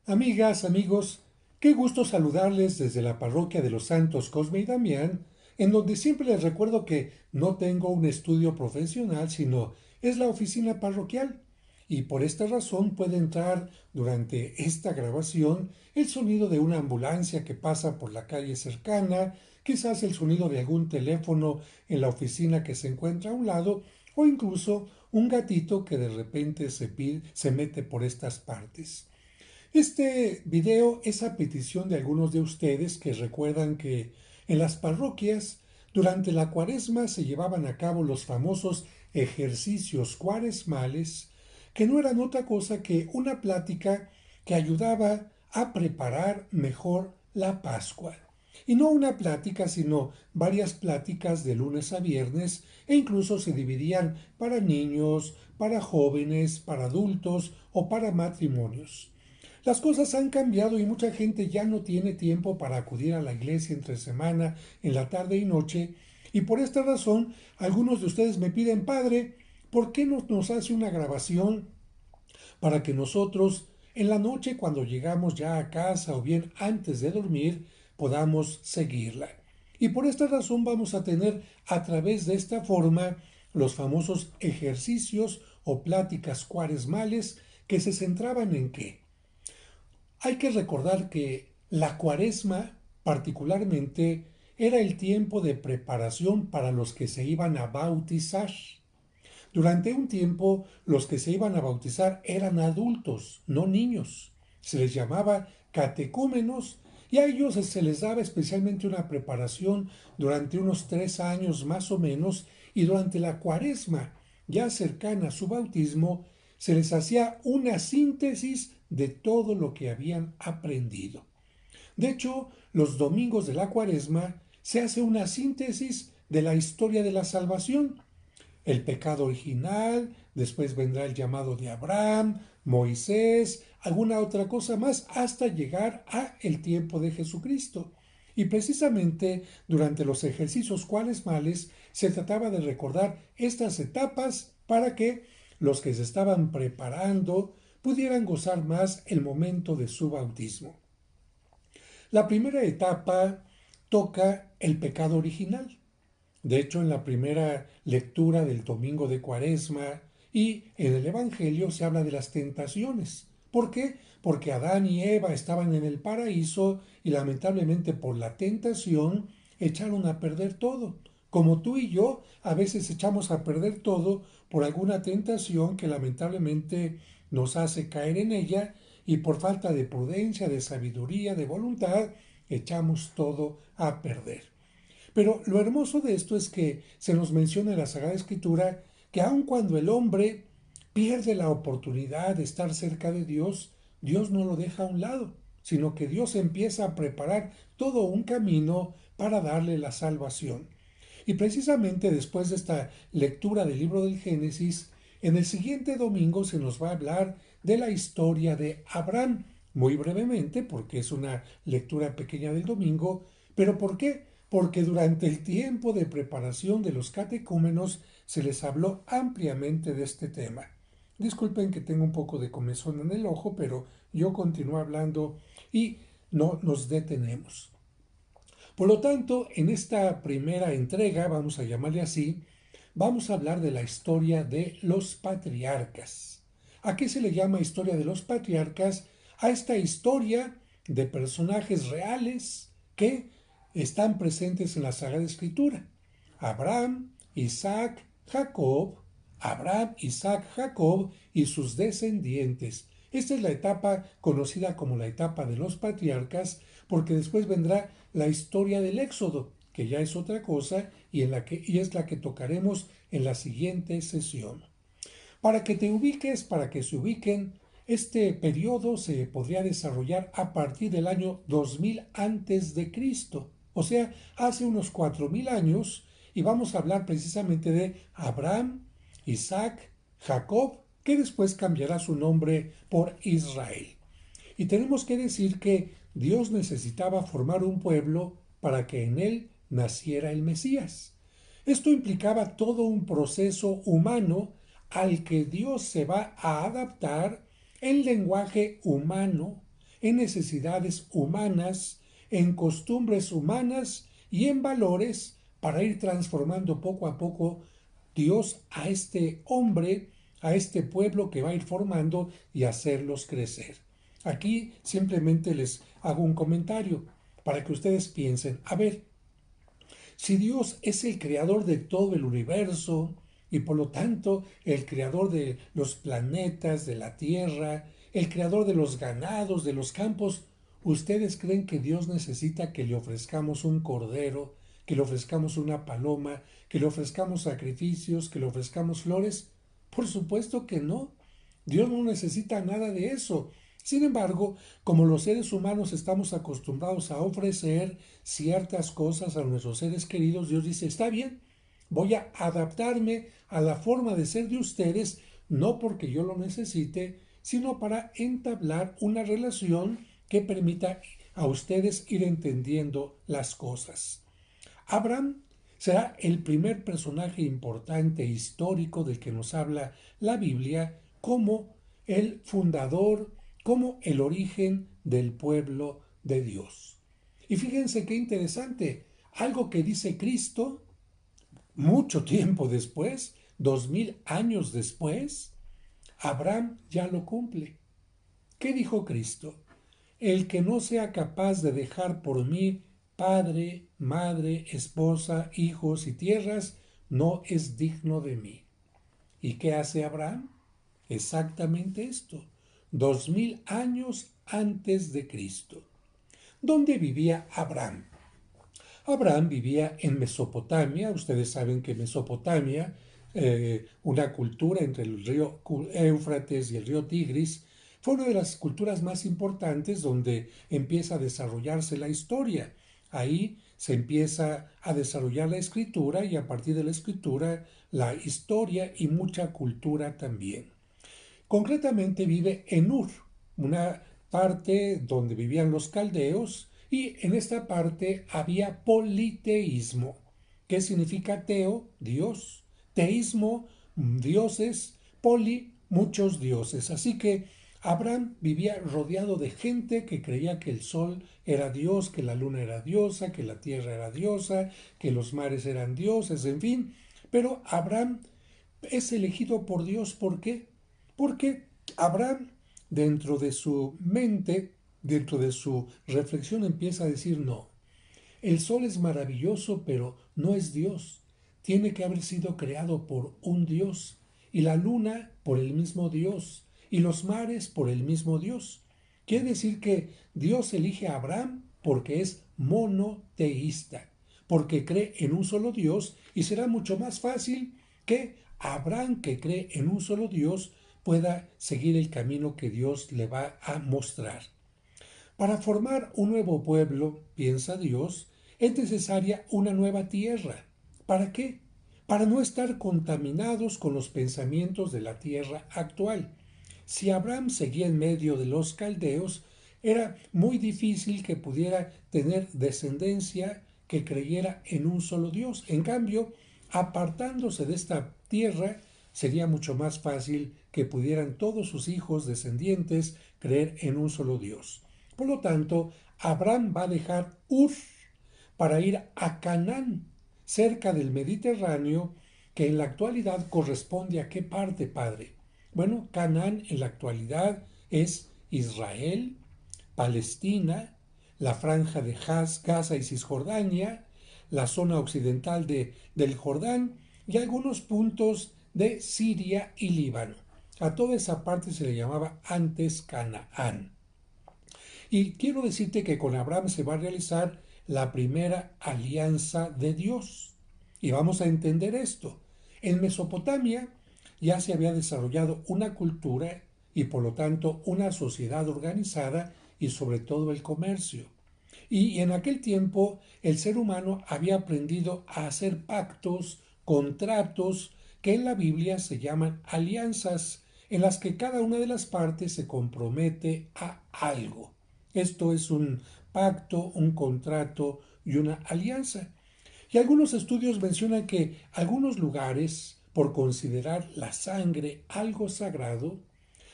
Amigas, amigos, qué gusto saludarles desde la parroquia de los Santos Cosme y Damián, en donde siempre les recuerdo que no tengo un estudio profesional, sino es la oficina parroquial. Y por esta razón puede entrar durante esta grabación el sonido de una ambulancia que pasa por la calle cercana, quizás el sonido de algún teléfono en la oficina que se encuentra a un lado, o incluso un gatito que de repente se mete por estas partes. Este video es a petición de algunos de ustedes que recuerdan que en las parroquias durante la cuaresma se llevaban a cabo los famosos ejercicios cuaresmales, que no eran otra cosa que una plática que ayudaba a preparar mejor la Pascua. Y no una plática, sino varias pláticas de lunes a viernes, e incluso se dividían para niños, para jóvenes, para adultos o para matrimonios. Las cosas han cambiado y mucha gente ya no tiene tiempo para acudir a la iglesia entre semana, en la tarde y noche, y por esta razón algunos de ustedes me piden, Padre, ¿por qué no nos hace una grabación para que nosotros en la noche cuando llegamos ya a casa o bien antes de dormir podamos seguirla? Y por esta razón vamos a tener a través de esta forma los famosos ejercicios o pláticas cuaresmales que se centraban en qué. Hay que recordar que la cuaresma particularmente era el tiempo de preparación para los que se iban a bautizar. Durante un tiempo los que se iban a bautizar eran adultos, no niños. Se les llamaba catecúmenos y a ellos se les daba especialmente una preparación durante unos 3 años más o menos, y durante la cuaresma, ya cercana a su bautismo, se les hacía una síntesis de todo lo que habían aprendido. De hecho, los domingos de la cuaresma se hace una síntesis de la historia de la salvación, el pecado original, después vendrá el llamado de Abraham, Moisés, alguna otra cosa más, hasta llegar a el tiempo de Jesucristo. Y precisamente durante los ejercicios cuaresmales se trataba de recordar estas etapas para que los que se estaban preparando pudieran gozar más el momento de su bautismo. La primera etapa toca el pecado original. De hecho, en la primera lectura del domingo de Cuaresma y en el Evangelio se habla de las tentaciones. ¿Por qué? Porque Adán y Eva estaban en el paraíso y lamentablemente por la tentación echaron a perder todo. Como tú y yo a veces echamos a perder todo por alguna tentación que lamentablemente nos hace caer en ella, y por falta de prudencia, de sabiduría, de voluntad, echamos todo a perder. Pero lo hermoso de esto es que se nos menciona en la Sagrada Escritura que aun cuando el hombre pierde la oportunidad de estar cerca de Dios, Dios no lo deja a un lado, sino que Dios empieza a preparar todo un camino para darle la salvación. Y precisamente después de esta lectura del libro del Génesis, en el siguiente domingo se nos va a hablar de la historia de Abraham, muy brevemente, porque es una lectura pequeña del domingo. ¿Pero por qué? Porque durante el tiempo de preparación de los catecúmenos se les habló ampliamente de este tema. Disculpen que tengo un poco de comezón en el ojo, pero yo continúo hablando y no nos detenemos. Por lo tanto, en esta primera entrega, vamos a llamarle así, vamos a hablar de la historia de los patriarcas. ¿A qué se le llama historia de los patriarcas? A esta historia de personajes reales que están presentes en la Sagrada Escritura. Abraham, Isaac, Jacob, Abraham, Isaac, Jacob y sus descendientes. Esta es la etapa conocida como la etapa de los patriarcas, porque después vendrá la historia del Éxodo, que ya es otra cosa y es la que tocaremos en la siguiente sesión. Para que te ubiques, para que se ubiquen, este periodo se podría desarrollar a partir del año 2000 antes de Cristo, o sea, hace unos 4000 años, y vamos a hablar precisamente de Abraham, Isaac, Jacob, que después cambiará su nombre por Israel. Y tenemos que decir que Dios necesitaba formar un pueblo para que en él naciera el Mesías. Esto implicaba todo un proceso humano al que Dios se va a adaptar en lenguaje humano, en necesidades humanas, en costumbres humanas y en valores para ir transformando poco a poco Dios a este hombre, a este pueblo que va a ir formando y hacerlos crecer. Aquí simplemente les hago un comentario para que ustedes piensen, a ver, si Dios es el creador de todo el universo y por lo tanto el creador de los planetas, de la Tierra, el creador de los ganados, de los campos, ¿ustedes creen que Dios necesita que le ofrezcamos un cordero, que le ofrezcamos una paloma, que le ofrezcamos sacrificios, que le ofrezcamos flores? Por supuesto que no. Dios no necesita nada de eso. Sin embargo, como los seres humanos estamos acostumbrados a ofrecer ciertas cosas a nuestros seres queridos, Dios dice, está bien, voy a adaptarme a la forma de ser de ustedes, no porque yo lo necesite, sino para entablar una relación que permita a ustedes ir entendiendo las cosas. Abraham será el primer personaje importante histórico del que nos habla la Biblia como el fundador, como el origen del pueblo de Dios. Y fíjense qué interesante, algo que dice Cristo mucho tiempo después, 2000 años después, Abraham ya lo cumple. ¿Qué dijo Cristo? El que no sea capaz de dejar por mí padre, madre, esposa, hijos y tierras, no es digno de mí. ¿Y qué hace Abraham? Exactamente esto, 2000 años antes de Cristo. ¿Dónde vivía Abraham? Abraham vivía en Mesopotamia. Ustedes saben que Mesopotamia, una cultura entre el río Éufrates y el río Tigris, fue una de las culturas más importantes donde empieza a desarrollarse la historia. Ahí se empieza a desarrollar la escritura y a partir de la escritura la historia y mucha cultura también. Concretamente vive en Ur, una parte donde vivían los caldeos, y en esta parte había politeísmo. ¿Qué significa teo? Dios. Teísmo, dioses. Poli, muchos dioses. Así que Abraham vivía rodeado de gente que creía que el sol era Dios, que la luna era diosa, que la tierra era diosa, que los mares eran dioses, en fin. Pero Abraham es elegido por Dios. ¿Por qué? Porque Abraham, dentro de su mente, dentro de su reflexión, empieza a decir, no, el sol es maravilloso, pero no es Dios. Tiene que haber sido creado por un Dios, y la luna por el mismo Dios, y los mares por el mismo Dios. Quiere decir que Dios elige a Abraham porque es monoteísta, porque cree en un solo Dios, y será mucho más fácil que Abraham, que cree en un solo Dios, pueda seguir el camino que Dios le va a mostrar. Para formar un nuevo pueblo, piensa Dios, es necesaria una nueva tierra. ¿Para qué? Para no estar contaminados con los pensamientos de la tierra actual. Si Abraham seguía en medio de los caldeos, era muy difícil que pudiera tener descendencia que creyera en un solo Dios. En cambio, apartándose de esta tierra, sería mucho más fácil que pudieran todos sus hijos descendientes creer en un solo Dios. Por lo tanto, Abraham va a dejar Ur para ir a Canaán, cerca del Mediterráneo, que en la actualidad corresponde a qué parte, padre. Bueno, Canaán en la actualidad es Israel, Palestina, la franja de Gaza y Cisjordania, la zona occidental del Jordán y algunos puntos de Siria y Líbano. A toda esa parte se le llamaba antes Canaán. Y quiero decirte que con Abraham se va a realizar la primera alianza de Dios. Y vamos a entender esto. En Mesopotamia ya se había desarrollado una cultura y por lo tanto una sociedad organizada y sobre todo el comercio. Y en aquel tiempo el ser humano había aprendido a hacer pactos, contratos, que en la Biblia se llaman alianzas, en las que cada una de las partes se compromete a algo. Esto es un pacto, un contrato y una alianza. Y algunos estudios mencionan que algunos lugares, por considerar la sangre algo sagrado,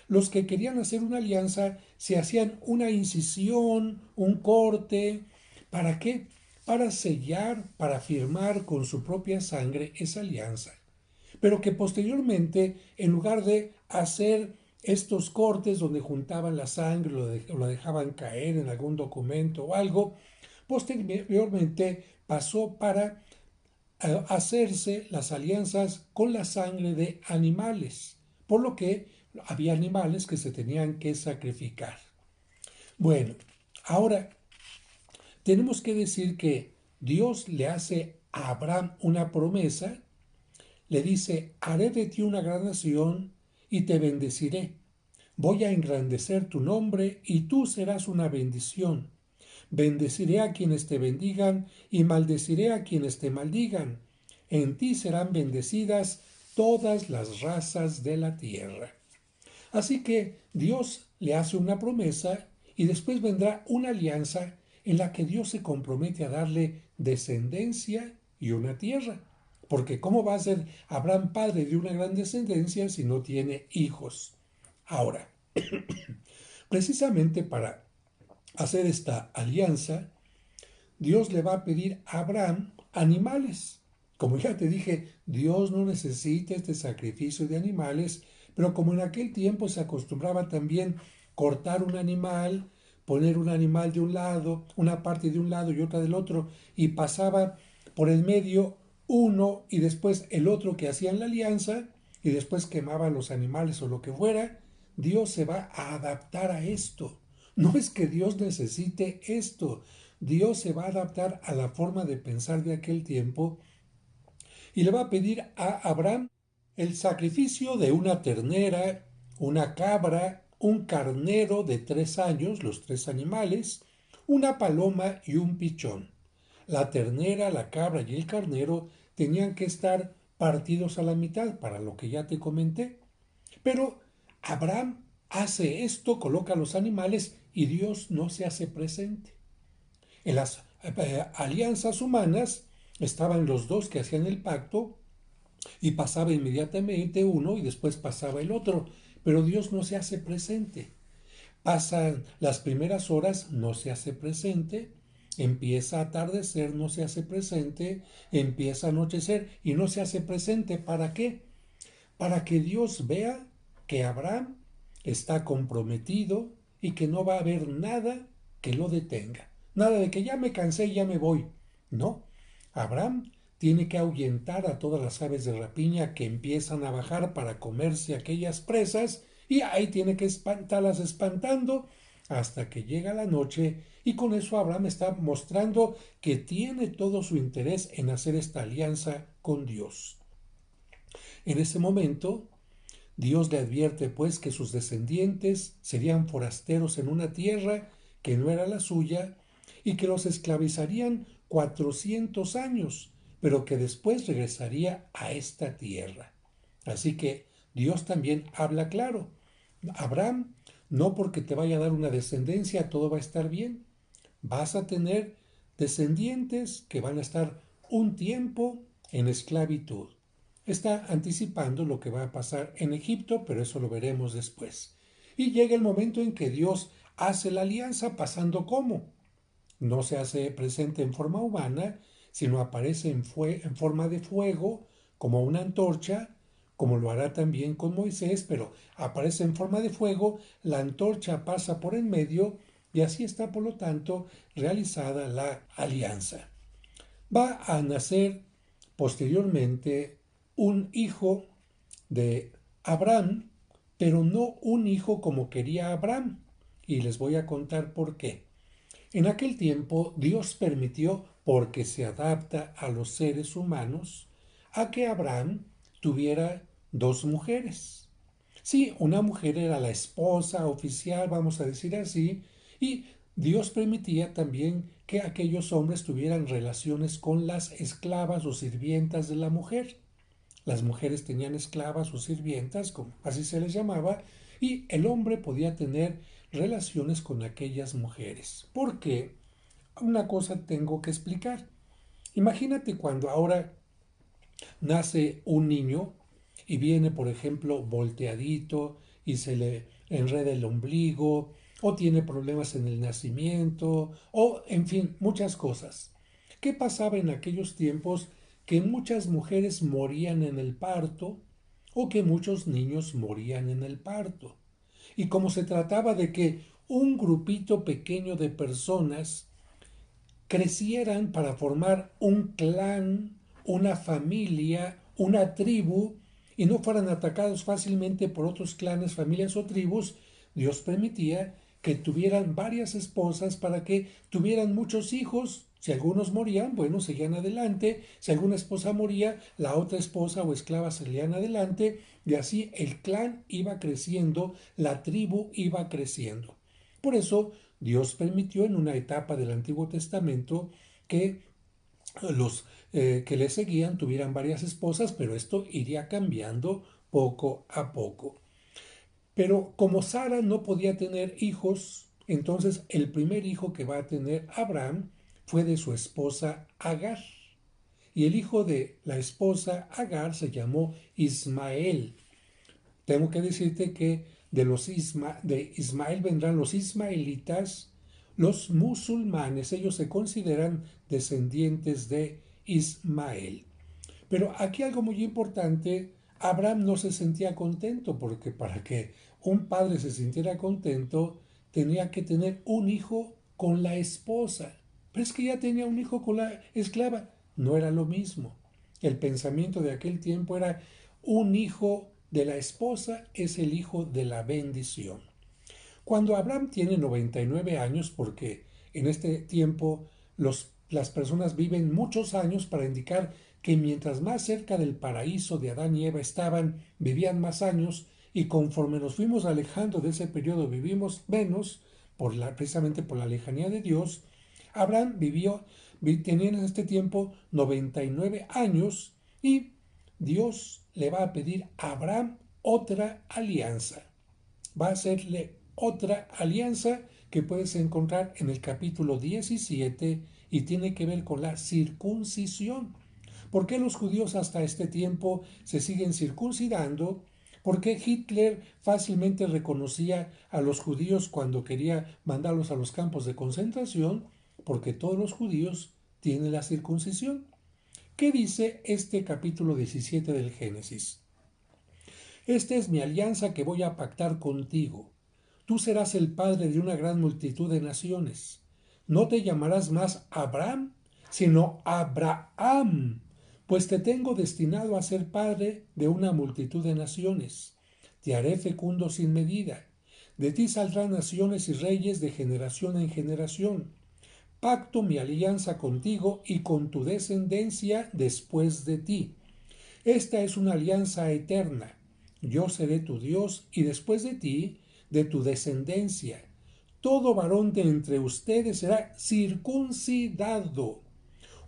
los que querían hacer una alianza se hacían una incisión, un corte. ¿Para qué? Para sellar, para firmar con su propia sangre esa alianza. Pero que posteriormente, en lugar de hacer estos cortes donde juntaban la sangre o la dejaban caer en algún documento o algo, posteriormente pasó para hacerse las alianzas con la sangre de animales, por lo que había animales que se tenían que sacrificar. Bueno, ahora tenemos que decir que Dios le hace a Abraham una promesa, le dice, haré de ti una gran nación y te bendeciré. Voy a engrandecer tu nombre y tú serás una bendición. Bendeciré a quienes te bendigan y maldeciré a quienes te maldigan. En ti serán bendecidas todas las razas de la tierra. Así que Dios le hace una promesa y después vendrá una alianza en la que Dios se compromete a darle descendencia y una tierra. Porque ¿cómo va a ser Abraham padre de una gran descendencia si no tiene hijos? Ahora, precisamente para hacer esta alianza, Dios le va a pedir a Abraham animales. Como ya te dije, Dios no necesita este sacrificio de animales, pero como en aquel tiempo se acostumbraba también cortar un animal, poner un animal de un lado, una parte de un lado y otra del otro, y pasaba por el medio uno y después el otro que hacían la alianza, y después quemaban los animales o lo que fuera, Dios se va a adaptar a esto. No es que Dios necesite esto, Dios se va a adaptar a la forma de pensar de aquel tiempo y le va a pedir a Abraham el sacrificio de una ternera, una cabra, un carnero de 3 años, los 3 animales, una paloma y un pichón. La ternera, la cabra y el carnero tenían que estar partidos a la mitad, para lo que ya te comenté. Pero Abraham hace esto, coloca los animales y Dios no se hace presente. En las alianzas humanas estaban los dos que hacían el pacto y pasaba inmediatamente uno y después pasaba el otro, pero Dios no se hace presente. Pasan las primeras horas, no se hace presente, empieza a atardecer, no se hace presente, empieza a anochecer y no se hace presente. ¿Para qué? Para que Dios vea que Abraham está comprometido y que no va a haber nada que lo detenga. Nada de que ya me cansé y ya me voy. No. Abraham tiene que ahuyentar a todas las aves de rapiña que empiezan a bajar para comerse aquellas presas y ahí tiene que espantarlas espantando hasta que llega la noche y con eso Abraham está mostrando que tiene todo su interés en hacer esta alianza con Dios. En ese momento, Dios le advierte pues que sus descendientes serían forasteros en una tierra que no era la suya y que los esclavizarían 400 años, pero que después regresaría a esta tierra. Así que Dios también habla claro. Abraham, no porque te vaya a dar una descendencia todo va a estar bien. Vas a tener descendientes que van a estar un tiempo en esclavitud. Está anticipando lo que va a pasar en Egipto, pero eso lo veremos después. Y llega el momento en que Dios hace la alianza pasando como. No se hace presente en forma humana, sino aparece en forma de fuego, como una antorcha, como lo hará también con Moisés, pero aparece en forma de fuego, la antorcha pasa por en medio y así está, por lo tanto, realizada la alianza. Va a nacer posteriormente un hijo de Abraham, pero no un hijo como quería Abraham. Y les voy a contar por qué. En aquel tiempo Dios permitió, porque se adapta a los seres humanos, a que Abraham tuviera dos mujeres. Sí, una mujer era la esposa oficial, vamos a decir así, y Dios permitía también que aquellos hombres tuvieran relaciones con las esclavas o sirvientas de la mujer. Las mujeres tenían esclavas o sirvientas, como así se les llamaba, y el hombre podía tener relaciones con aquellas mujeres. Porque una cosa tengo que explicar. Imagínate cuando ahora nace un niño y viene, por ejemplo, volteadito y se le enreda el ombligo, o tiene problemas en el nacimiento, o en fin, muchas cosas. ¿Qué pasaba en aquellos tiempos? Que muchas mujeres morían en el parto o que muchos niños morían en el parto. Y como se trataba de que un grupito pequeño de personas crecieran para formar un clan, una familia, una tribu, y no fueran atacados fácilmente por otros clanes, familias o tribus, Dios permitía que tuvieran varias esposas para que tuvieran muchos hijos. Si algunos morían, bueno, seguían adelante. Si alguna esposa moría, la otra esposa o esclava seguían adelante. Y así el clan iba creciendo, la tribu iba creciendo. Por eso Dios permitió en una etapa del Antiguo Testamento que los que le seguían tuvieran varias esposas, pero esto iría cambiando poco a poco. Pero como Sara no podía tener hijos, entonces el primer hijo que va a tener Abraham fue de su esposa Agar. Y el hijo de la esposa Agar se llamó Ismael. Tengo que decirte que de Ismael vendrán los ismaelitas, los musulmanes, ellos se consideran descendientes de Ismael. Pero aquí algo muy importante, Abraham no se sentía contento porque para que un padre se sintiera contento tenía que tener un hijo con la esposa. Pero es que ya tenía un hijo con la esclava. No era lo mismo. El pensamiento de aquel tiempo era un hijo de la esposa es el hijo de la bendición. Cuando Abraham tiene 99 años, porque en este tiempo las personas viven muchos años para indicar que mientras más cerca del paraíso de Adán y Eva estaban, vivían más años, y conforme nos fuimos alejando de ese periodo vivimos menos, precisamente por la lejanía de Dios. Abraham tenía en este tiempo 99 años y Dios le va a pedir a Abraham otra alianza. Va a hacerle otra alianza que puedes encontrar en el capítulo 17 y tiene que ver con la circuncisión. ¿Por qué los judíos hasta este tiempo se siguen circuncidando? ¿Por qué Hitler fácilmente reconocía a los judíos cuando quería mandarlos a los campos de concentración? Porque todos los judíos tienen la circuncisión. ¿Qué dice este capítulo 17 del Génesis? Esta es mi alianza que voy a pactar contigo. Tú serás el padre de una gran multitud de naciones. No te llamarás más Abraham, sino Abraham, pues te tengo destinado a ser padre de una multitud de naciones. Te haré fecundo sin medida. De ti saldrán naciones y reyes de generación en generación. Pacto mi alianza contigo y con tu descendencia después de ti. Esta es una alianza eterna. Yo seré tu Dios y después de ti, de tu descendencia. Todo varón de entre ustedes será circuncidado.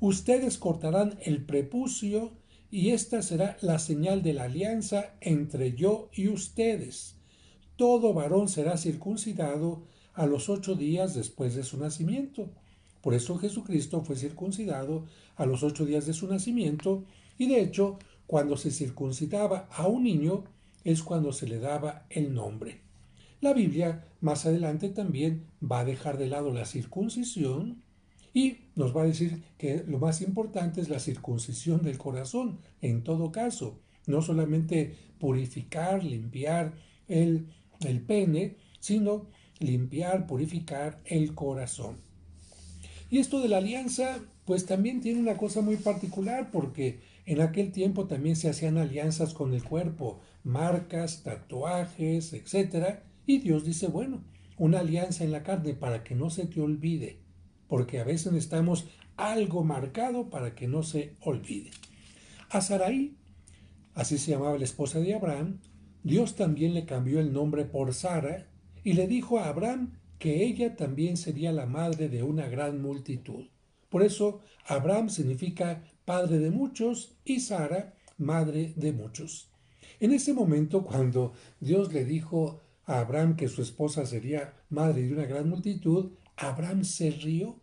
Ustedes cortarán el prepucio y esta será la señal de la alianza entre yo y ustedes. Todo varón será circuncidado a los 8 días después de su nacimiento. Por eso Jesucristo fue circuncidado a los 8 días de su nacimiento y de hecho cuando se circuncidaba a un niño es cuando se le daba el nombre. La Biblia más adelante también va a dejar de lado la circuncisión y nos va a decir que lo más importante es la circuncisión del corazón, en todo caso, no solamente purificar, limpiar el pene, sino limpiar, purificar el corazón. Y esto de la alianza, pues también tiene una cosa muy particular, porque en aquel tiempo también se hacían alianzas con el cuerpo, marcas, tatuajes, etcétera, y Dios dice, bueno, una alianza en la carne para que no se te olvide, porque a veces necesitamos algo marcado para que no se olvide. A Sarai, así se llamaba la esposa de Abraham, Dios también le cambió el nombre por Sara y le dijo a Abraham que ella también sería la madre de una gran multitud. Por eso Abraham significa padre de muchos y Sara madre de muchos. En ese momento, cuando Dios le dijo a Abraham que su esposa sería madre de una gran multitud, Abraham se rió.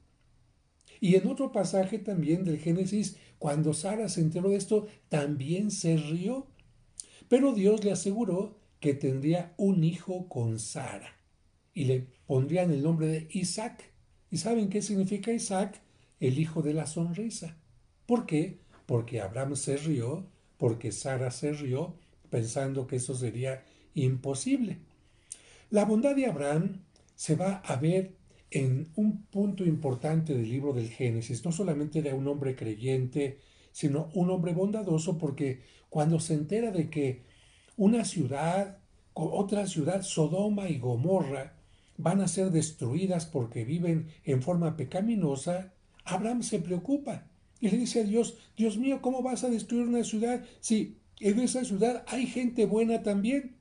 Y en otro pasaje también del Génesis, cuando Sara se enteró de esto, también se rió. Pero Dios le aseguró que tendría un hijo con Sara y le pondrían el nombre de Isaac. ¿Y saben qué significa Isaac? El hijo de la sonrisa. ¿Por qué? Porque Abraham se rió, porque Sara se rió, pensando que eso sería imposible. La bondad de Abraham se va a ver en un punto importante del libro del Génesis. No solamente era un hombre creyente, sino un hombre bondadoso, porque cuando se entera de que una ciudad, otra ciudad, Sodoma y Gomorra, van a ser destruidas porque viven en forma pecaminosa, Abraham se preocupa y le dice a Dios, Dios mío, ¿cómo vas a destruir una ciudad si en esa ciudad hay gente buena también?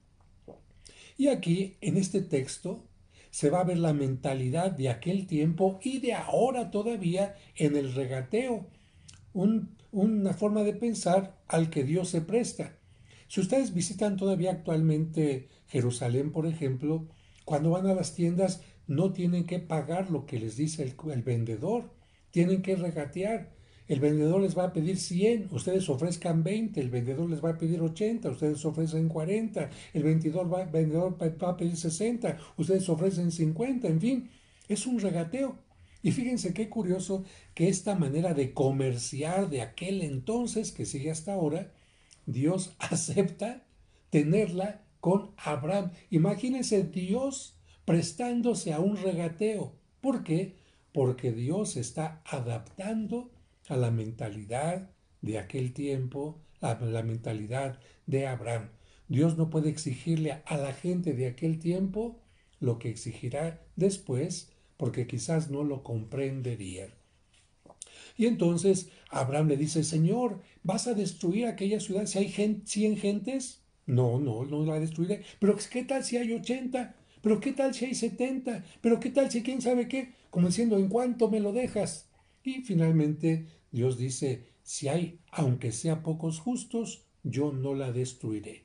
Y aquí, en este texto, se va a ver la mentalidad de aquel tiempo y de ahora todavía en el regateo, una forma de pensar al que Dios se presta. Si ustedes visitan todavía actualmente Jerusalén, por ejemplo, cuando van a las tiendas no tienen que pagar lo que les dice el vendedor, tienen que regatear. El vendedor les va a pedir 100, ustedes ofrezcan 20, el vendedor les va a pedir 80, ustedes ofrecen 40, el vendedor va a pedir 60, ustedes ofrecen 50, en fin, es un regateo. Y fíjense qué curioso que esta manera de comerciar de aquel entonces, que sigue hasta ahora, Dios acepta tenerla con Abraham. Imagínense Dios prestándose a un regateo. ¿Por qué? Porque Dios está adaptando a la mentalidad de aquel tiempo, a la mentalidad de Abraham. Dios no puede exigirle a la gente de aquel tiempo lo que exigirá después, porque quizás no lo comprenderían. Y entonces Abraham le dice, Señor, ¿vas a destruir aquella ciudad si hay 100 gentes? No, no, no la destruiré. Pero ¿qué tal si hay 80? ¿Pero qué tal si hay 70? ¿Pero qué tal si quién sabe qué? Como diciendo, ¿en cuánto me lo dejas? Y finalmente Dios dice, si hay, aunque sea pocos justos, yo no la destruiré.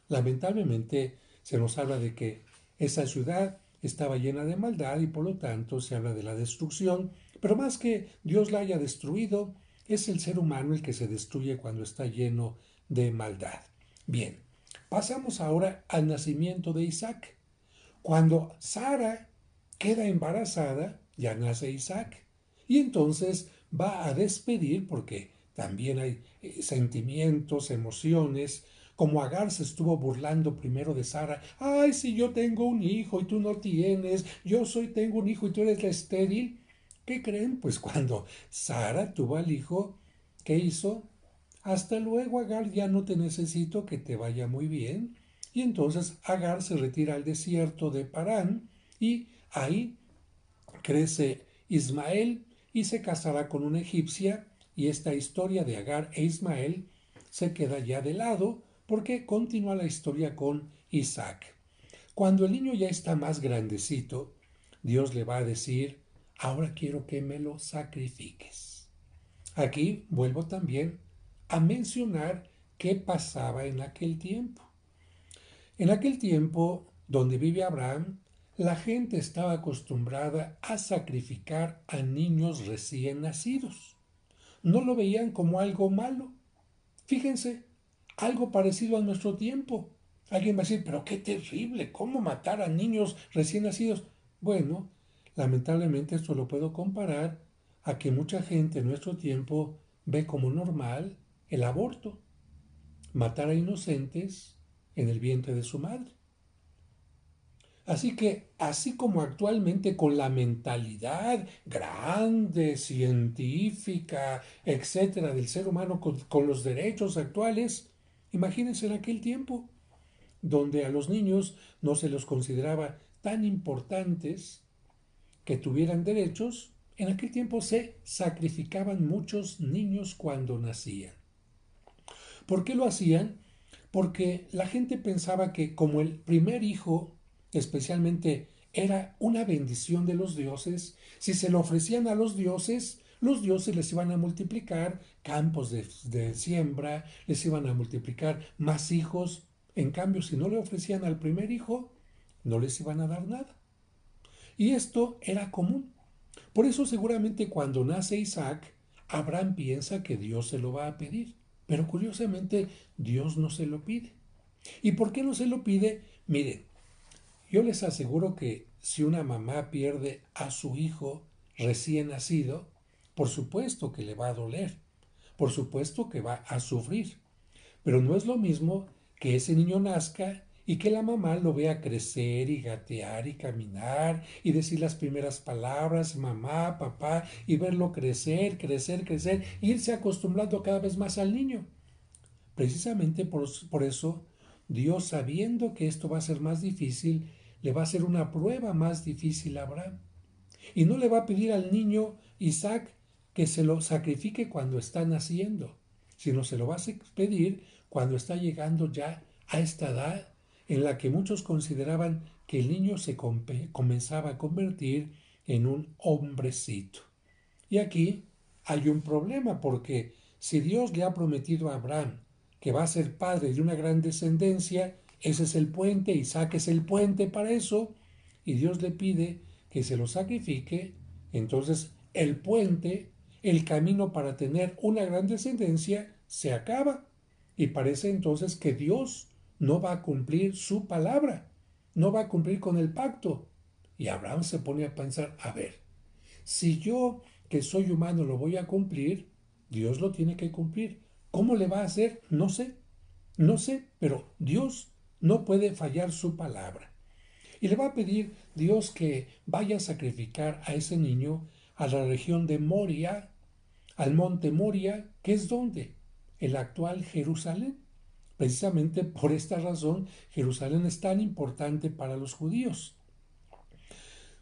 Lamentablemente se nos habla de que esa ciudad estaba llena de maldad y por lo tanto se habla de la destrucción, pero más que Dios la haya destruido, es el ser humano el que se destruye cuando está lleno de maldad. Bien, pasamos ahora al nacimiento de Isaac. Cuando Sara queda embarazada, ya nace Isaac. Y entonces va a despedir, porque también hay sentimientos, emociones, como Agar se estuvo burlando primero de Sara. Ay, si yo tengo un hijo y tú no tienes, tengo un hijo y tú eres la estéril. ¿Qué creen? Pues cuando Sara tuvo al hijo, ¿qué hizo? Hasta luego, Agar, ya no te necesito, que te vaya muy bien. Y entonces Agar se retira al desierto de Parán y ahí crece Ismael y se casará con una egipcia, y esta historia de Agar e Ismael se queda ya de lado porque continúa la historia con Isaac. Cuando el niño ya está más grandecito, Dios le va a decir, ahora quiero que me lo sacrifiques. Aquí vuelvo también a mencionar qué pasaba en aquel tiempo. En aquel tiempo donde vive Abraham, la gente estaba acostumbrada a sacrificar a niños recién nacidos. No lo veían como algo malo. Fíjense, algo parecido a nuestro tiempo. Alguien va a decir, pero qué terrible, ¿cómo matar a niños recién nacidos? Bueno, lamentablemente esto lo puedo comparar a que mucha gente en nuestro tiempo ve como normal el aborto, matar a inocentes en el vientre de su madre. Así que, así como actualmente con la mentalidad grande, científica, etcétera, del ser humano con los derechos actuales, imagínense en aquel tiempo, donde a los niños no se los consideraba tan importantes que tuvieran derechos, en aquel tiempo se sacrificaban muchos niños cuando nacían. ¿Por qué lo hacían? Porque la gente pensaba que como el primer hijo, especialmente, era una bendición de los dioses, si se lo ofrecían a los dioses les iban a multiplicar campos de siembra, les iban a multiplicar más hijos. En cambio, si no le ofrecían al primer hijo, no les iban a dar nada. Y esto era común. Por eso seguramente cuando nace Isaac, Abraham piensa que Dios se lo va a pedir. Pero curiosamente Dios no se lo pide. ¿Y por qué no se lo pide? Miren, yo les aseguro que si una mamá pierde a su hijo recién nacido, por supuesto que le va a doler, por supuesto que va a sufrir, pero no es lo mismo que ese niño nazca y que la mamá lo vea crecer y gatear y caminar y decir las primeras palabras, mamá, papá, y verlo crecer, crecer, crecer, e irse acostumbrando cada vez más al niño. Precisamente por eso, Dios, sabiendo que esto va a ser más difícil, le va a hacer una prueba más difícil a Abraham. Y no le va a pedir al niño Isaac que se lo sacrifique cuando está naciendo, sino se lo va a pedir cuando está llegando ya a esta edad en la que muchos consideraban que el niño se comenzaba a convertir en un hombrecito. Y aquí hay un problema porque si Dios le ha prometido a Abraham que va a ser padre de una gran descendencia, ese es el puente, Isaac es el puente para eso, y Dios le pide que se lo sacrifique, entonces el puente, el camino para tener una gran descendencia, se acaba. Y parece entonces que Dios no va a cumplir su palabra, no va a cumplir con el pacto. Y Abraham se pone a pensar, a ver, si yo, que soy humano, lo voy a cumplir, Dios lo tiene que cumplir. ¿Cómo le va a hacer? No sé, no sé, pero Dios no puede fallar su palabra. Y le va a pedir Dios que vaya a sacrificar a ese niño a la región de Moria, al monte Moria, que es donde el actual Jerusalén. Precisamente por esta razón, Jerusalén es tan importante para los judíos.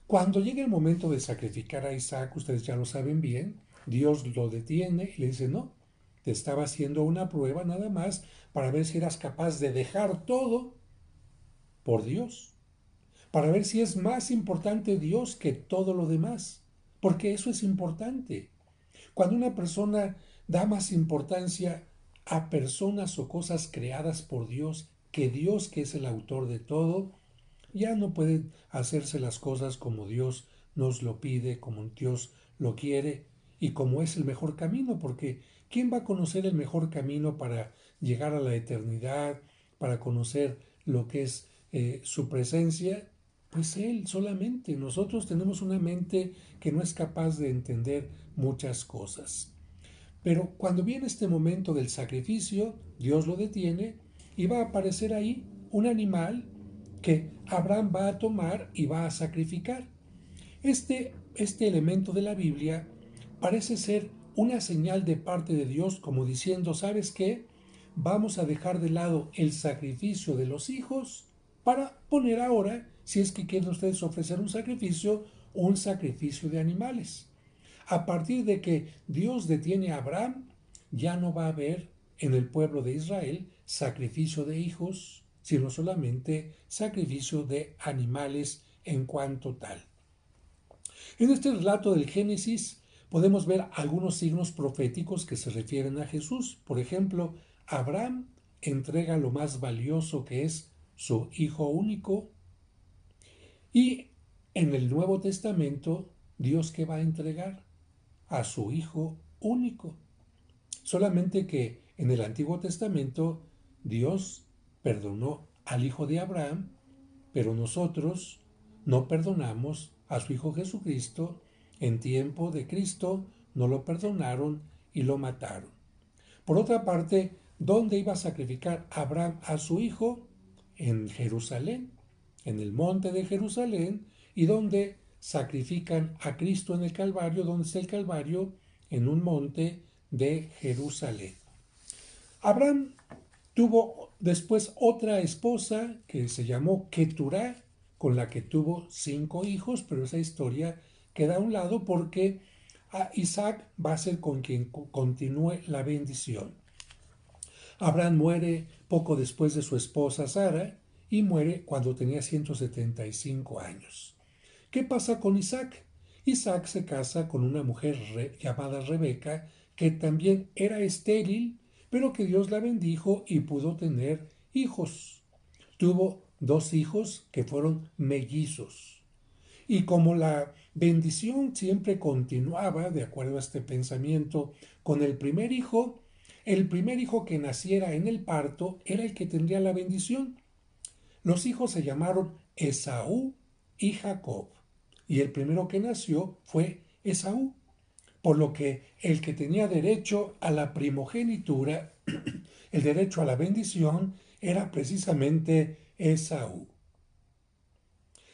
Cuando llega el momento de sacrificar a Isaac, ustedes ya lo saben bien, Dios lo detiene y le dice, no, te estaba haciendo una prueba nada más para ver si eras capaz de dejar todo por Dios, para ver si es más importante Dios que todo lo demás, porque eso es importante. Cuando una persona da más importancia a personas o cosas creadas por Dios, que es el autor de todo, ya no pueden hacerse las cosas como Dios nos lo pide, como Dios lo quiere y como es el mejor camino, porque ¿quién va a conocer el mejor camino para llegar a la eternidad, para conocer lo que es su presencia? Pues Él solamente. Nosotros tenemos una mente que no es capaz de entender muchas cosas. Pero cuando viene este momento del sacrificio, Dios lo detiene y va a aparecer ahí un animal que Abraham va a tomar y va a sacrificar. Este elemento de la Biblia parece ser una señal de parte de Dios como diciendo, ¿sabes qué? Vamos a dejar de lado el sacrificio de los hijos para poner ahora, si es que quieren ustedes ofrecer un sacrificio de animales. A partir de que Dios detiene a Abraham, ya no va a haber en el pueblo de Israel sacrificio de hijos, sino solamente sacrificio de animales en cuanto tal. En este relato del Génesis podemos ver algunos signos proféticos que se refieren a Jesús. Por ejemplo, Abraham entrega lo más valioso que es su hijo único. Y en el Nuevo Testamento, ¿Dios qué va a entregar? A su hijo único. Solamente que en el Antiguo Testamento Dios perdonó al hijo de Abraham, pero nosotros no perdonamos a su hijo Jesucristo. En tiempo de Cristo no lo perdonaron y lo mataron. Por otra parte, ¿dónde iba a sacrificar Abraham a su hijo? En Jerusalén, en el monte de Jerusalén, y donde sacrifican a Cristo en el Calvario, donde está el Calvario, en un monte de Jerusalén. Abraham tuvo después otra esposa que se llamó Keturá, con la que tuvo 5 hijos, pero esa historia queda a un lado porque a Isaac va a ser con quien continúe la bendición. Abraham muere poco después de su esposa Sara y muere cuando tenía 175 años. ¿Qué pasa con Isaac? Isaac se casa con una mujer llamada Rebeca, que también era estéril, pero que Dios la bendijo y pudo tener hijos. Tuvo 2 hijos que fueron mellizos. Y como la bendición siempre continuaba, de acuerdo a este pensamiento, con el primer hijo, el primer hijo que naciera en el parto era el que tendría la bendición. Los hijos se llamaron Esaú y Jacob, y el primero que nació fue Esaú, por lo que el que tenía derecho a la primogenitura, el derecho a la bendición, era precisamente Esaú.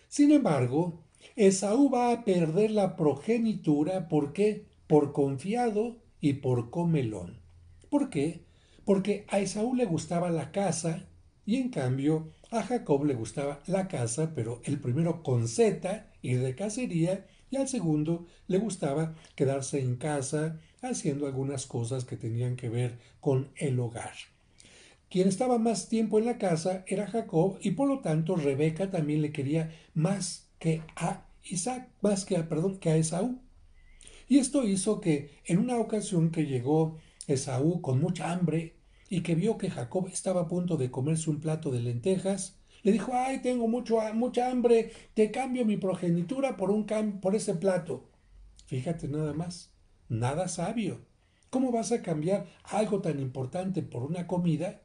Sin embargo, Esaú va a perder la progenitura, ¿por qué? Por confiado y por comelón. ¿Por qué? Porque a Esaú le gustaba la caza y en cambio a Jacob le gustaba la caza, pero el primero con Z, ir de cacería, y al segundo le gustaba quedarse en casa haciendo algunas cosas que tenían que ver con el hogar. Quien estaba más tiempo en la casa era Jacob y por lo tanto Rebeca también le quería más que a Isaac, que a Esaú. Y esto hizo que en una ocasión que llegó Esaú con mucha hambre y que vio que Jacob estaba a punto de comerse un plato de lentejas, le dijo: ay, tengo mucha hambre, te cambio mi progenitura por ese plato. Fíjate nada más, nada sabio. ¿Cómo vas a cambiar algo tan importante por una comida?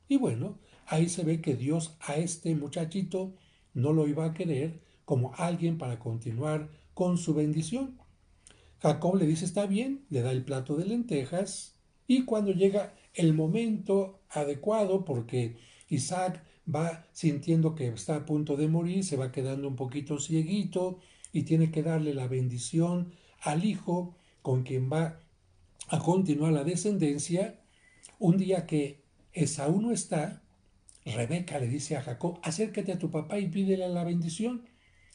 Y bueno, ahí se ve que Dios a este muchachito no lo iba a querer como alguien para continuar con su bendición. Jacob le dice: está bien, le da el plato de lentejas y cuando llega el momento adecuado, porque Isaac va sintiendo que está a punto de morir, se va quedando un poquito cieguito y tiene que darle la bendición al hijo con quien va a continuar la descendencia, un día que Esaú no está, Rebeca le dice a Jacob: acércate a tu papá y pídele la bendición.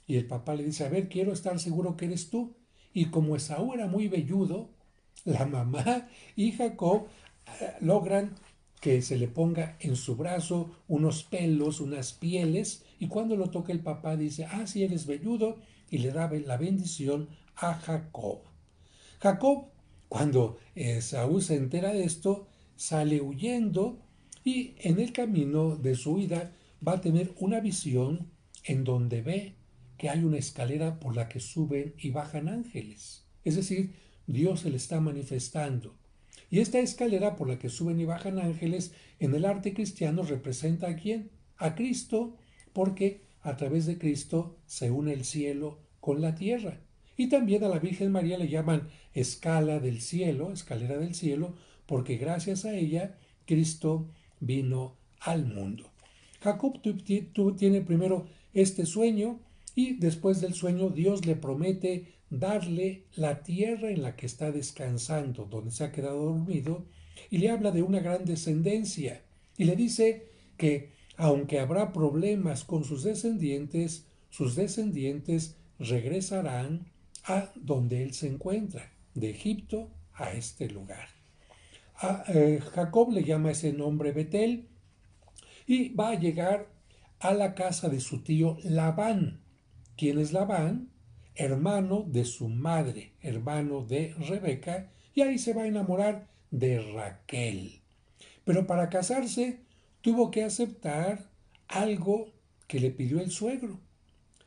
Y el papá le dice: a ver, quiero estar seguro que eres tú. Y como Esaú era muy velludo, la mamá y Jacob logran que se le ponga en su brazo unos pelos, unas pieles, y cuando lo toca el papá dice: ah, sí, eres velludo, y le da la bendición a Jacob. Jacob, cuando Esaú se entera de esto, sale huyendo y en el camino de su huida va a tener una visión en donde ve que hay una escalera por la que suben y bajan ángeles. Es decir, Dios se le está manifestando. Y esta escalera por la que suben y bajan ángeles en el arte cristiano representa ¿a quién? A Cristo, porque a través de Cristo se une el cielo con la tierra. Y también a la Virgen María le llaman escalera del cielo, porque gracias a ella Cristo vino al mundo. Jacob tiene primero este sueño y después del sueño Dios le promete darle la tierra en la que está descansando, donde se ha quedado dormido, y le habla de una gran descendencia y le dice que aunque habrá problemas con sus descendientes regresarán a donde él se encuentra, de Egipto a este lugar. Jacob le llama ese nombre Betel y va a llegar a la casa de su tío Labán. ¿Quién es Labán? Hermano de su madre, hermano de Rebeca, y ahí se va a enamorar de Raquel. Pero para casarse tuvo que aceptar algo que le pidió el suegro.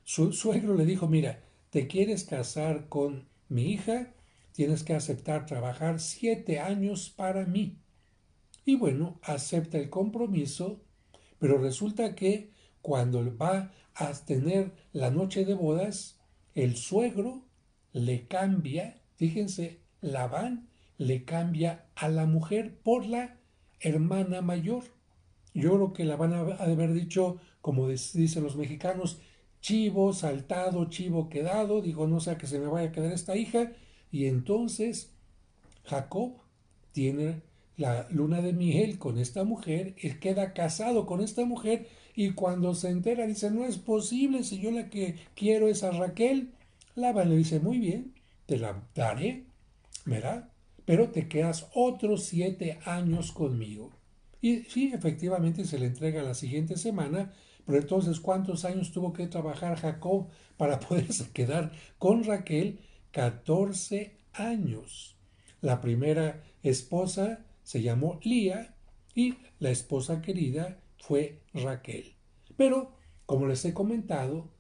Su suegro le dijo: mira, te quieres casar con mi hija, tienes que aceptar trabajar 7 años para mí. Y bueno, acepta el compromiso, pero resulta que cuando va a tener la noche de bodas, el suegro le cambia, fíjense, Labán le cambia a la mujer por la hermana mayor. Yo creo que Labán ha de haber dicho, como dicen los mexicanos: chivo saltado, chivo quedado, digo, no sea que se me vaya a quedar esta hija. Y entonces Jacob tiene la luna de miel con esta mujer, él queda casado con esta mujer y cuando se entera dice: no es posible, si yo la que quiero es a Raquel. Labán le dice: muy bien, te la daré, ¿verdad? Pero te quedas otros 7 años conmigo. Y sí, efectivamente se le entrega la siguiente semana, pero entonces ¿cuántos años tuvo que trabajar Jacob para poderse quedar con Raquel? 14 años. La primera esposa se llamó Lía y la esposa querida fue Raquel. Pero, como les he comentado,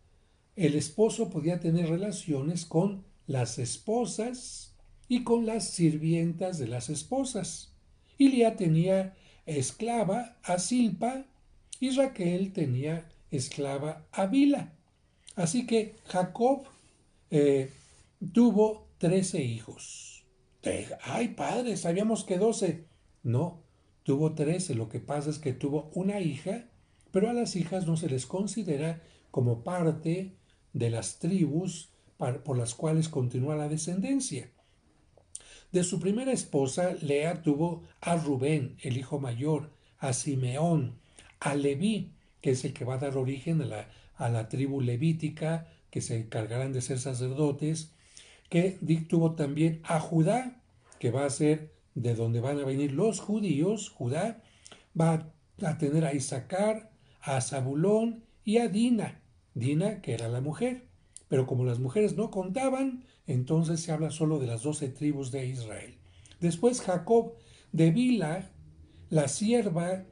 el esposo podía tener relaciones con las esposas y con las sirvientas de las esposas. Y Lea tenía esclava a Silpa y Raquel tenía esclava a Bila. Así que Jacob eh, tuvo 13 hijos. Ay, padre, sabíamos que 12. No, tuvo 13. Lo que pasa es que tuvo una hija, pero a las hijas no se les considera como parte de las tribus por las cuales continúa la descendencia. De su primera esposa, Lea tuvo a Rubén, el hijo mayor, a Simeón, a Leví, que es el que va a dar origen a la tribu levítica, que se encargarán de ser sacerdotes, que tuvo también a Judá, que va a ser de donde van a venir los judíos. Judá va a tener a Isaacar, a Zabulón y a Dina. Dina, que era la mujer. Pero como las mujeres no contaban, entonces se habla solo de las 12 tribus de Israel. Después Jacob de Bila, la sierva,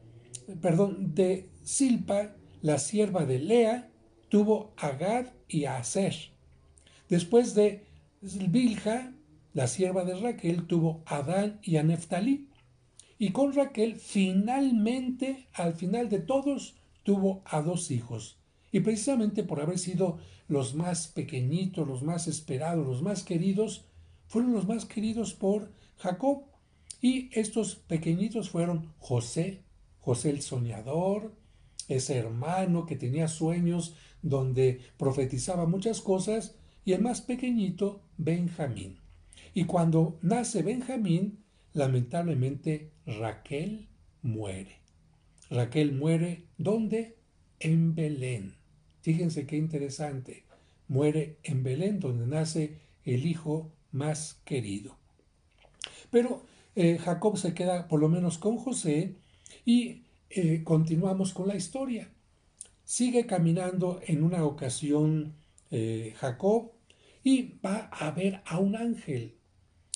de Silpa, la sierva de Lea, tuvo a Gad y a Aser. Después de Bilha, la sierva de Raquel, tuvo a Dan y a Neftalí. Y con Raquel, finalmente, al final de todos, tuvo a 2 hijos. Y precisamente por haber sido los más pequeñitos, los más esperados, los más queridos, fueron los más queridos por Jacob. Y estos pequeñitos fueron José, José el soñador, ese hermano que tenía sueños donde profetizaba muchas cosas, y el más pequeñito, Benjamín. Y cuando nace Benjamín, lamentablemente Raquel muere. Raquel muere, ¿dónde? En Belén. Fíjense qué interesante. Muere en Belén, donde nace el hijo más querido. Pero Jacob se queda por lo menos con José y continuamos con la historia. Sigue caminando en una ocasión Jacob y va a ver a un ángel,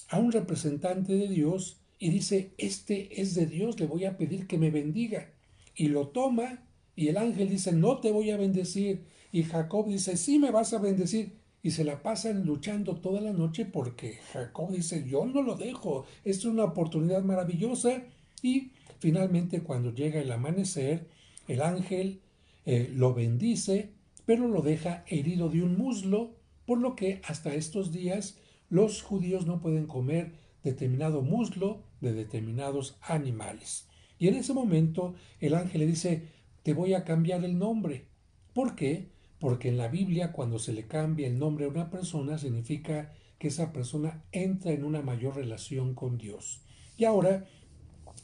a un representante de Dios, y dice, este es de Dios, le voy a pedir que me bendiga. Y lo toma y el ángel dice, no te voy a bendecir. Y Jacob dice, sí me vas a bendecir. Y se la pasan luchando toda la noche porque Jacob dice, yo no lo dejo, es una oportunidad maravillosa. Y finalmente cuando llega el amanecer, el ángel lo bendice, pero lo deja herido de un muslo, por lo que hasta estos días los judíos no pueden comer determinado muslo de determinados animales. Y en ese momento el ángel le dice, te voy a cambiar el nombre. ¿Por qué? Porque en la Biblia cuando se le cambia el nombre a una persona significa que esa persona entra en una mayor relación con Dios. Y ahora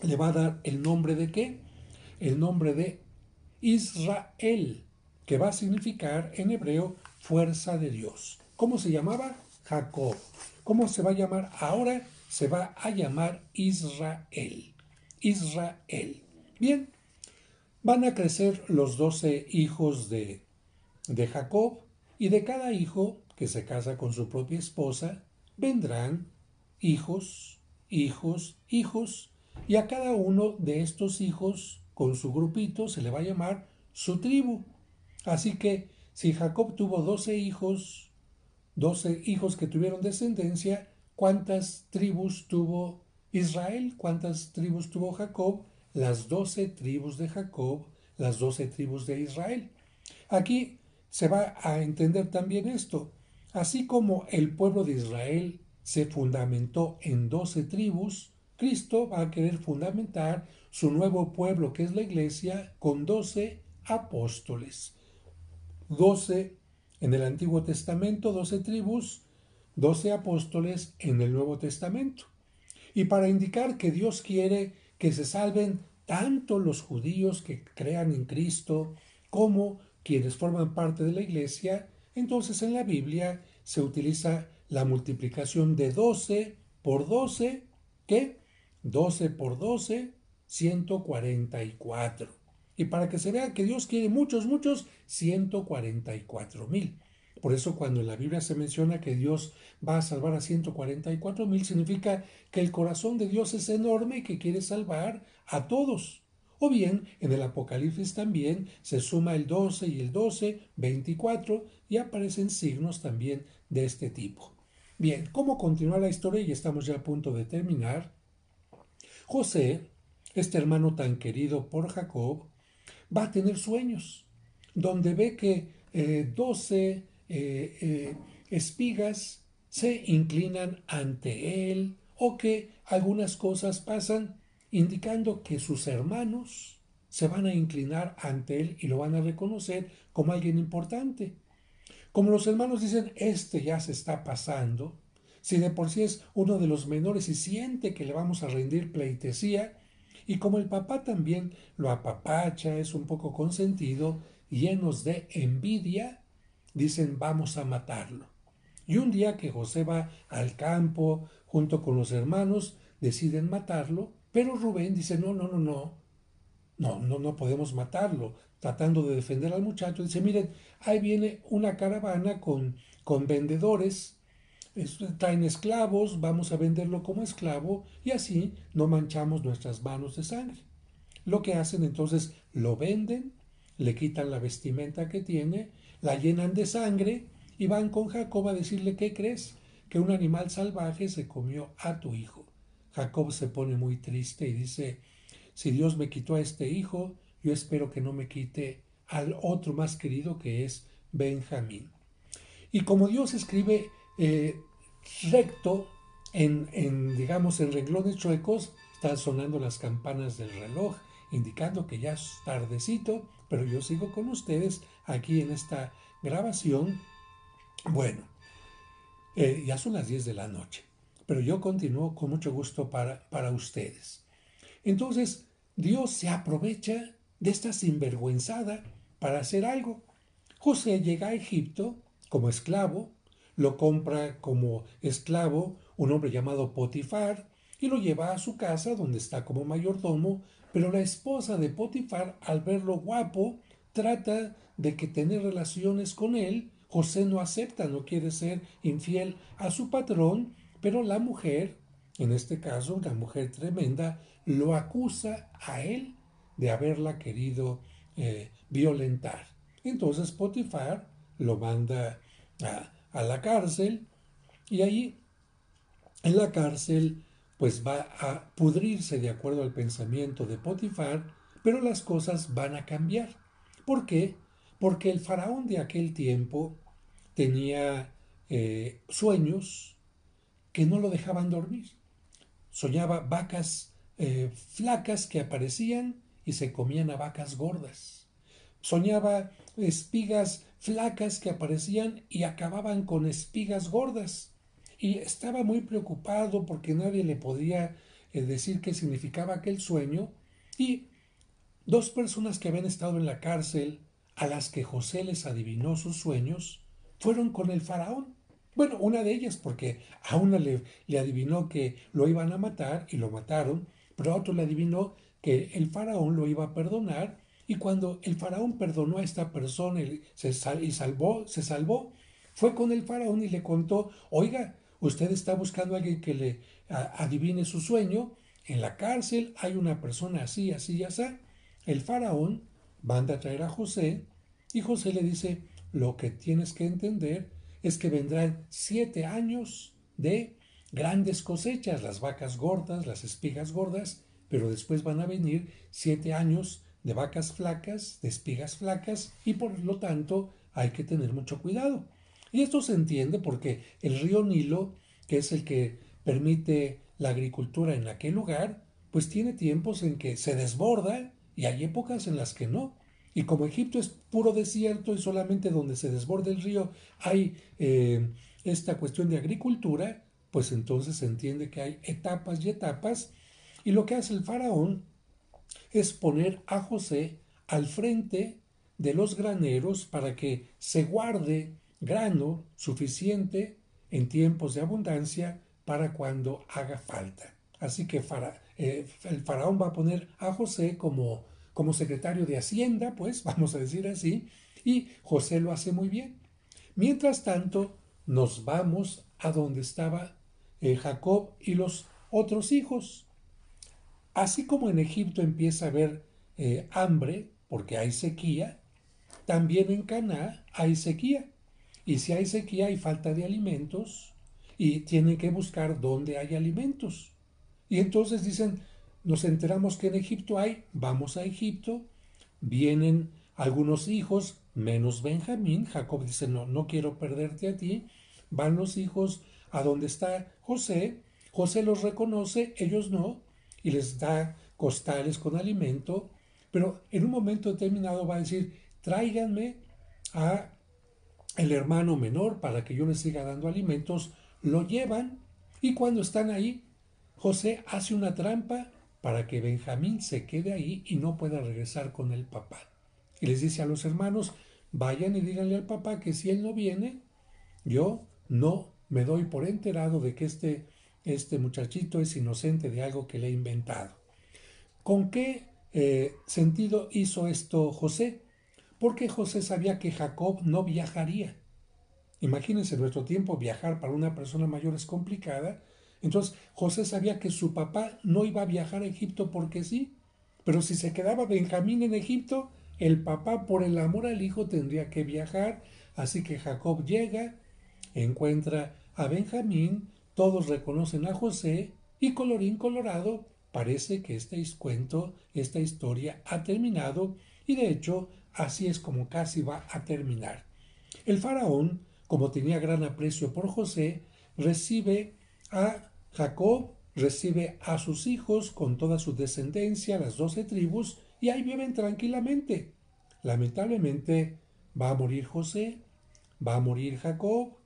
le va a dar el nombre de ¿qué? El nombre de Israel, que va a significar en hebreo fuerza de Dios. ¿Cómo se llamaba? Jacob. ¿Cómo se va a llamar ahora? Se va a llamar Israel. Israel. Bien, van a crecer los 12 hijos de Jacob, y de cada hijo que se casa con su propia esposa vendrán hijos, hijos, hijos, y a cada uno de estos hijos con su grupito se le va a llamar su tribu. Así que si Jacob tuvo 12 hijos, 12 hijos que tuvieron descendencia, ¿cuántas tribus tuvo Israel? ¿Cuántas tribus tuvo Jacob? Las 12 tribus de Jacob, las 12 tribus de Israel. Aquí se va a entender también esto. Así como el pueblo de Israel se fundamentó en 12 tribus, Cristo va a querer fundamentar su nuevo pueblo, que es la iglesia, con 12 apóstoles. 12 en el Antiguo Testamento, 12 tribus, 12 apóstoles en el Nuevo Testamento. Y para indicar que Dios quiere que se salven tanto los judíos que crean en Cristo como quienes forman parte de la iglesia, entonces en la Biblia se utiliza la multiplicación de 12 por 12, ¿qué? 12 por 12, 144. Y para que se vea que Dios quiere muchos, muchos, 144,000. Por eso cuando en la Biblia se menciona que Dios va a salvar a 144,000, significa que el corazón de Dios es enorme y que quiere salvar a todos. O bien, en el Apocalipsis también se suma el 12 y el 12, 24, y aparecen signos también de este tipo. Bien, ¿cómo continúa la historia? Y estamos ya a punto de terminar. José, este hermano tan querido por Jacob, va a tener sueños, donde ve que 12 espigas se inclinan ante él o que algunas cosas pasan indicando que sus hermanos se van a inclinar ante él y lo van a reconocer como alguien importante. Como los hermanos dicen, este ya se está pasando, si de por sí es uno de los menores y siente que le vamos a rendir pleitesía, y como el papá también lo apapacha, es un poco consentido, llenos de envidia, dicen vamos a matarlo. Y un día que José va al campo junto con los hermanos, deciden matarlo, pero Rubén dice no podemos matarlo. Tratando de defender al muchacho, dice, miren, ahí viene una caravana con vendedores, traen esclavos, vamos a venderlo como esclavo y así no manchamos nuestras manos de sangre. Lo que hacen entonces, lo venden, le quitan la vestimenta que tiene, la llenan de sangre y van con Jacob a decirle, ¿qué crees? Que un animal salvaje se comió a tu hijo. Jacob se pone muy triste y dice, si Dios me quitó a este hijo, yo espero que no me quite al otro más querido que es Benjamín. Y como Dios escribe recto digamos, en renglones chuecos, están sonando las campanas del reloj, indicando que ya es tardecito, pero yo sigo con ustedes aquí en esta grabación. Bueno, ya son las 10 de la noche, pero yo continúo con mucho gusto para ustedes. Entonces, Dios se aprovecha de esta sinvergüenzada para hacer algo. José llega a Egipto como esclavo, lo compra como esclavo un hombre llamado Potifar y lo lleva a su casa donde está como mayordomo, pero la esposa de Potifar, al verlo guapo, trata de que tener relaciones con él. José no acepta, no quiere ser infiel a su patrón, pero la mujer, en este caso una mujer tremenda, lo acusa a él de haberla querido violentar. Entonces Potifar lo manda a la cárcel y ahí en la cárcel pues va a pudrirse de acuerdo al pensamiento de Potifar, pero las cosas van a cambiar. ¿Por qué? Porque el faraón de aquel tiempo tenía sueños que no lo dejaban dormir. Soñaba vacas flacas que aparecían y se comían a vacas gordas. Soñaba espigas flacas que aparecían y acababan con espigas gordas. Y estaba muy preocupado porque nadie le podía decir qué significaba aquel sueño. Y dos personas que habían estado en la cárcel, a las que José les adivinó sus sueños, fueron con el faraón. Bueno, una de ellas porque a una le adivinó que lo iban a matar y lo mataron, pero a otro le adivinó que el faraón lo iba a perdonar y cuando el faraón perdonó a esta persona y se salvó, fue con el faraón y le contó, oiga, usted está buscando a alguien que le adivine su sueño, en la cárcel hay una persona así, así y así. El faraón manda a traer a José y José le dice, lo que tienes que entender es que vendrán 7 años de grandes cosechas, las vacas gordas, las espigas gordas, pero después van a venir 7 años de vacas flacas, de espigas flacas, y por lo tanto hay que tener mucho cuidado. Y esto se entiende porque el río Nilo, que es el que permite la agricultura en aquel lugar, pues tiene tiempos en que se desborda y hay épocas en las que no. Y como Egipto es puro desierto y solamente donde se desborda el río hay esta cuestión de agricultura, pues entonces se entiende que hay etapas y etapas. Y lo que hace el faraón es poner a José al frente de los graneros para que se guarde grano suficiente en tiempos de abundancia para cuando haga falta. Así que el faraón va a poner a José como secretario de Hacienda, pues vamos a decir así, y José lo hace muy bien. Mientras tanto, nos vamos a donde estaba Jacob y los otros hijos. Así como en Egipto empieza a haber hambre porque hay sequía, también en Canaán hay sequía. Y si hay sequía hay falta de alimentos y tienen que buscar dónde hay alimentos. Y entonces dicen, nos enteramos que en Egipto hay, vamos a Egipto, vienen algunos hijos, menos Benjamín. Jacob dice, no, no quiero perderte a ti. Van los hijos a donde está José. José los reconoce, ellos no, y les da costales con alimento, pero en un momento determinado va a decir, tráiganme a el hermano menor para que yo les siga dando alimentos. Lo llevan y cuando están ahí, José hace una trampa para que Benjamín se quede ahí y no pueda regresar con el papá. Y les dice a los hermanos, vayan y díganle al papá que si él no viene, yo no me doy por enterado de que este muchachito es inocente de algo que le he inventado. ¿Con qué sentido hizo esto José? Porque José sabía que Jacob no viajaría. Imagínense, en nuestro tiempo viajar para una persona mayor es complicada. Entonces José sabía que su papá no iba a viajar a Egipto porque sí, pero si se quedaba Benjamín en Egipto, el papá por el amor al hijo tendría que viajar. Así que Jacob llega, encuentra a Benjamín, todos reconocen a José y colorín colorado, parece que este cuento, esta historia ha terminado y de hecho así es como casi va a terminar. El faraón, como tenía gran aprecio por José, recibe a Jacob, recibe a sus hijos con toda su descendencia, las 12 tribus, y ahí viven tranquilamente. Lamentablemente va a morir José, va a morir Jacob,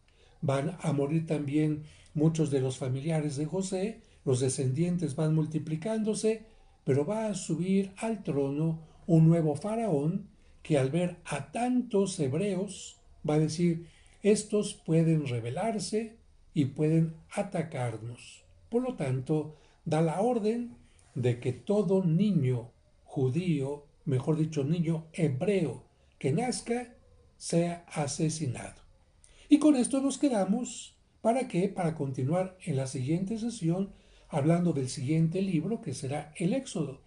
van a morir también muchos de los familiares de José, los descendientes van multiplicándose, pero va a subir al trono un nuevo faraón que al ver a tantos hebreos va a decir, estos pueden rebelarse y pueden atacarnos. Por lo tanto, da la orden de que todo niño judío, mejor dicho, niño hebreo que nazca, sea asesinado. Y con esto nos quedamos. ¿Para qué? Para continuar en la siguiente sesión hablando del siguiente libro que será el Éxodo.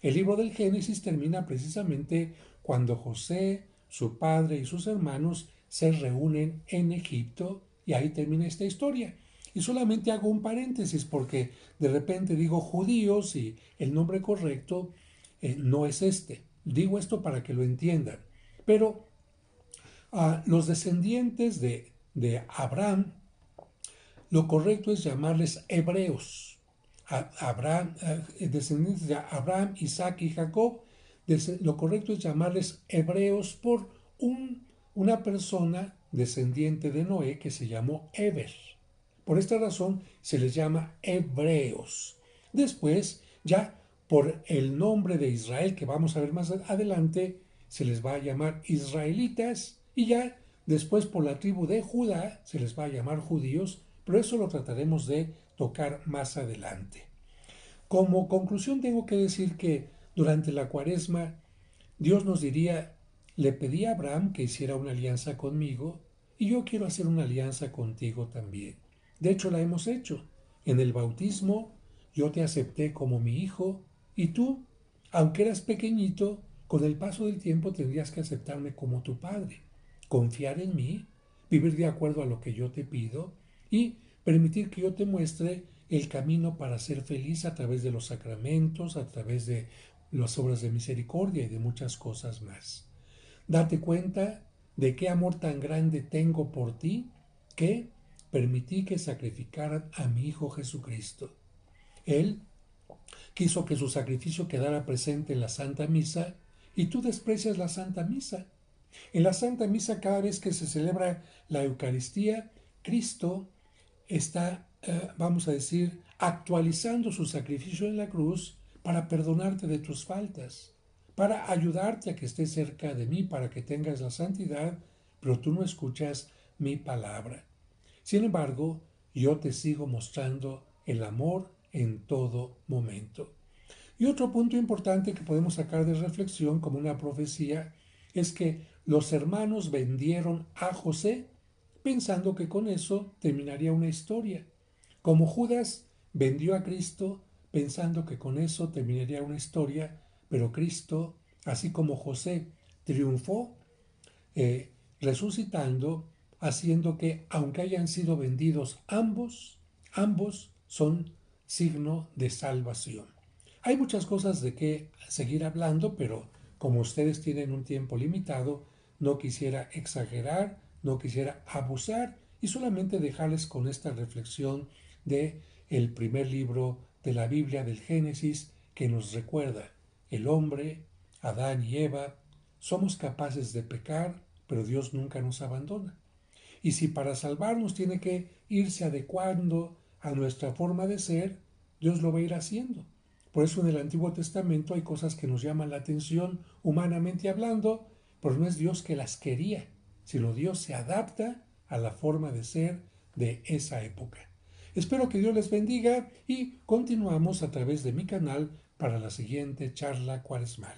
El libro del Génesis termina precisamente cuando José, su padre y sus hermanos se reúnen en Egipto y ahí termina esta historia. Y solamente hago un paréntesis porque de repente digo judíos y el nombre correcto no es este. Digo esto para que lo entiendan. Pero los descendientes de Abraham, lo correcto es llamarles hebreos. Abraham, descendientes de Abraham, Isaac y Jacob, lo correcto es llamarles hebreos por una persona descendiente de Noé que se llamó Eber. Por esta razón se les llama hebreos. Después, ya por el nombre de Israel que vamos a ver más adelante, se les va a llamar israelitas y ya después por la tribu de Judá se les va a llamar judíos, pero eso lo trataremos de tocar más adelante. Como conclusión tengo que decir que durante la Cuaresma Dios nos diría, le pedí a Abraham que hiciera una alianza conmigo y yo quiero hacer una alianza contigo también. De hecho la hemos hecho. En el bautismo yo te acepté como mi hijo y tú, aunque eras pequeñito, con el paso del tiempo tendrías que aceptarme como tu padre, confiar en mí, vivir de acuerdo a lo que yo te pido y permitir que yo te muestre el camino para ser feliz a través de los sacramentos, a través de las obras de misericordia y de muchas cosas más. Date cuenta de qué amor tan grande tengo por ti que permití que sacrificaran a mi Hijo Jesucristo. Él quiso que su sacrificio quedara presente en la Santa Misa y tú desprecias la Santa Misa. En la Santa Misa, cada vez que se celebra la Eucaristía, Cristo está, vamos a decir, actualizando su sacrificio en la cruz para perdonarte de tus faltas, para ayudarte a que estés cerca de mí, para que tengas la santidad, pero tú no escuchas mi palabra. Sin embargo, yo te sigo mostrando el amor en todo momento. Y otro punto importante que podemos sacar de reflexión como una profecía es que los hermanos vendieron a José pensando que con eso terminaría una historia. Como Judas vendió a Cristo pensando que con eso terminaría una historia, pero Cristo, así como José, triunfó resucitando, haciendo que, aunque hayan sido vendidos ambos son signo de salvación. Hay muchas cosas de qué seguir hablando, pero como ustedes tienen un tiempo limitado, no quisiera exagerar, no quisiera abusar y solamente dejarles con esta reflexión de el primer libro de la Biblia del Génesis que nos recuerda el hombre, Adán y Eva, somos capaces de pecar, pero Dios nunca nos abandona. Y si para salvarnos tiene que irse adecuando a nuestra forma de ser, Dios lo va a ir haciendo. Por eso en el Antiguo Testamento hay cosas que nos llaman la atención humanamente hablando, pero no es Dios que las quería, sino Dios se adapta a la forma de ser de esa época. Espero que Dios les bendiga y continuamos a través de mi canal para la siguiente charla cuaresmal.